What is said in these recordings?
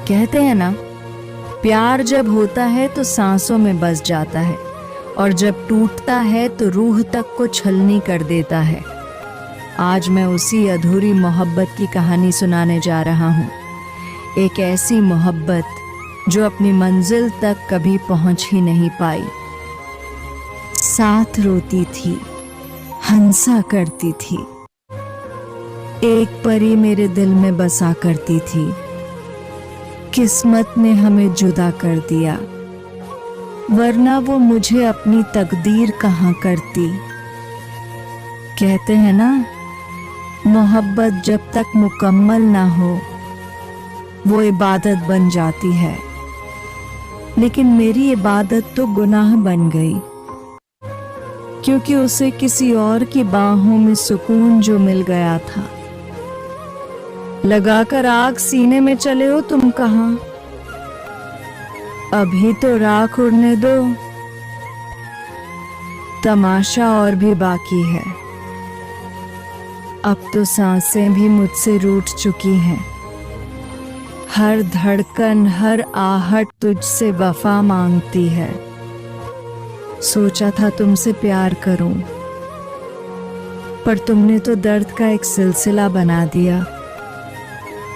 कहते हैं ना, प्यार जब होता है तो सांसों में बस जाता है और जब टूटता है तो रूह तक को छलनी कर देता है। आज मैं उसी अधूरी मोहब्बत की कहानी सुनाने जा रहा हूँ। एक ऐसी मोहब्बत जो अपनी मंजिल तक कभी पहुँच ही नहीं पाई। साथ रोती थी, हंसा करती थी, एक परी मेरे दिल में बसा करती थी। किस्मत ने हमें जुदा कर दिया, वरना वो मुझे अपनी तकदीर कहाँ करती। कहते हैं ना, मोहब्बत जब तक मुकम्मल ना हो वो इबादत बन जाती है, लेकिन मेरी इबादत तो गुनाह बन गई, क्योंकि उसे किसी और की बाहों में सुकून जो मिल गया था। लगाकर आग सीने में चले हो तुम कहाँ, अभी तो राख उड़ने दो, तमाशा और भी बाकी है। अब तो सांसें भी मुझसे रूठ चुकी हैं, हर धड़कन हर आहट तुझसे वफा मांगती है। सोचा था तुमसे प्यार करूं, पर तुमने तो दर्द का एक सिलसिला बना दिया।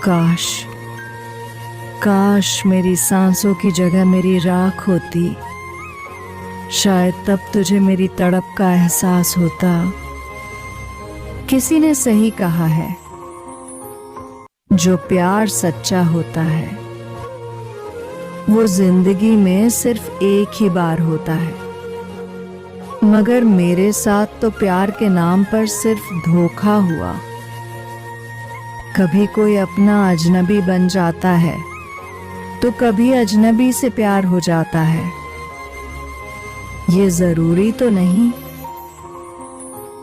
काश काश मेरी सांसों की जगह मेरी राख होती, शायद तब तुझे मेरी तड़प का एहसास होता। किसी ने सही कहा है, जो प्यार सच्चा होता है वो जिंदगी में सिर्फ एक ही बार होता है, मगर मेरे साथ तो प्यार के नाम पर सिर्फ धोखा हुआ। कभी कोई अपना अजनबी बन जाता है तो कभी अजनबी से प्यार हो जाता है। ये जरूरी तो नहीं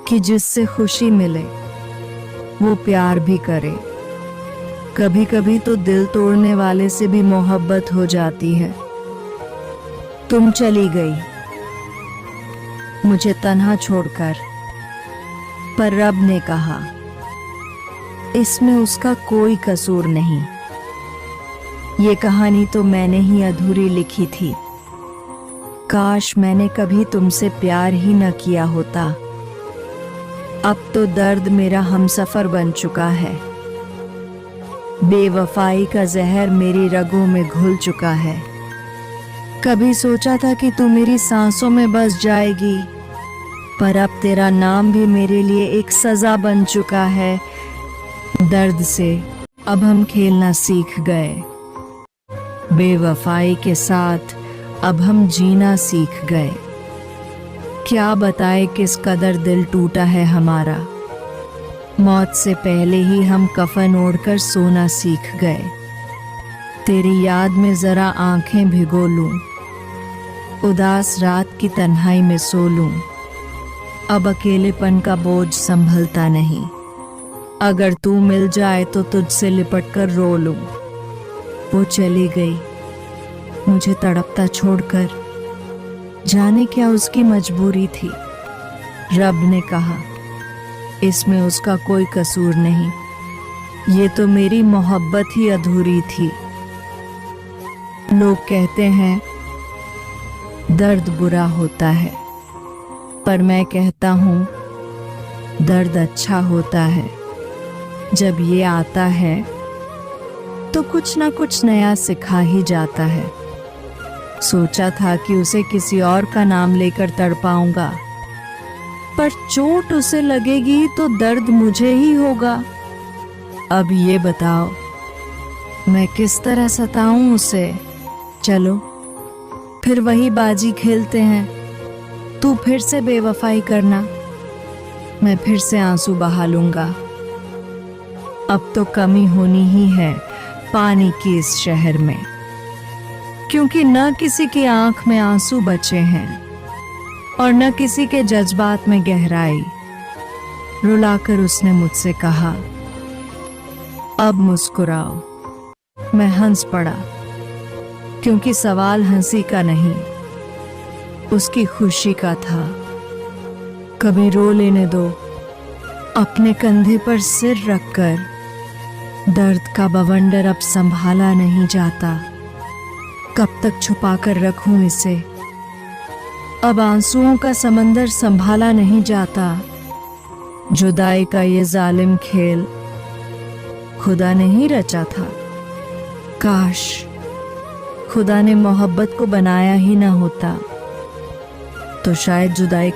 कि जिससे खुशी मिले वो प्यार भी करे। कभी कभी तो दिल तोड़ने वाले से भी मोहब्बत हो जाती है। तुम चली गई मुझे तन्हा छोड़कर, पर रब ने कहा इसमें उसका कोई कसूर नहीं। ये कहानी तो मैंने ही अधूरी लिखी थी। काश मैंने कभी तुमसे प्यार ही न किया होता। अब तो दर्द मेरा हमसफर बन चुका है, बेवफाई का जहर मेरी रगों में घुल चुका है। कभी सोचा था कि तू मेरी सांसों में बस जाएगी, पर अब तेरा नाम भी मेरे लिए एक सजा बन चुका है। दर्द से अब हम खेलना सीख गए, बेवफाई के साथ अब हम जीना सीख गए। क्या बताए किस कदर दिल टूटा है हमारा। मौत से पहले ही हम कफन ओढ़कर सोना सीख गए। तेरी याद में जरा आंखें भिगो लूं, उदास रात की तन्हाई में सो लूं। अब अकेलेपन का बोझ संभलता नहीं, अगर तू मिल जाए तो तुझसे लिपट कर रो लूं। वो चली गई मुझे तड़पता छोड़कर, जाने क्या उसकी मजबूरी थी। रब ने कहा इसमें उसका कोई कसूर नहीं, ये तो मेरी मोहब्बत ही अधूरी थी। लोग कहते हैं दर्द बुरा होता है, पर मैं कहता हूँ दर्द अच्छा होता है। जब ये आता है तो कुछ ना कुछ नया सिखा ही जाता है। सोचा था कि उसे किसी और का नाम लेकर तड़पाऊंगा, पर चोट उसे लगेगी तो दर्द मुझे ही होगा। अब ये बताओ मैं किस तरह सताऊं उसे। चलो फिर वही बाजी खेलते हैं। तू फिर से बेवफाई करना, मैं फिर से आंसू बहा लूंगा। अब तो कमी होनी ही है पानी की इस शहर में, क्योंकि न किसी की आंख में आंसू बचे हैं और न किसी के जज्बात में गहराई। रुलाकर उसने मुझसे कहा अब मुस्कुराओ। मैं हंस पड़ा, क्योंकि सवाल हंसी का नहीं उसकी खुशी का था। कभी रो लेने दो, अपने कंधे पर सिर रखकर दर्द का बवंडर अब संभाला नहीं जाता, कब तक छुपा कर रखूं इसे। अब आंसुओं का समंदर संभाला नहीं जाता, जुदाई का ये जालिम खेल खुदा ने ही रचा था। काश खुदा ने मोहब्बत को बनाया ही ना होता, तो शायद जुदाई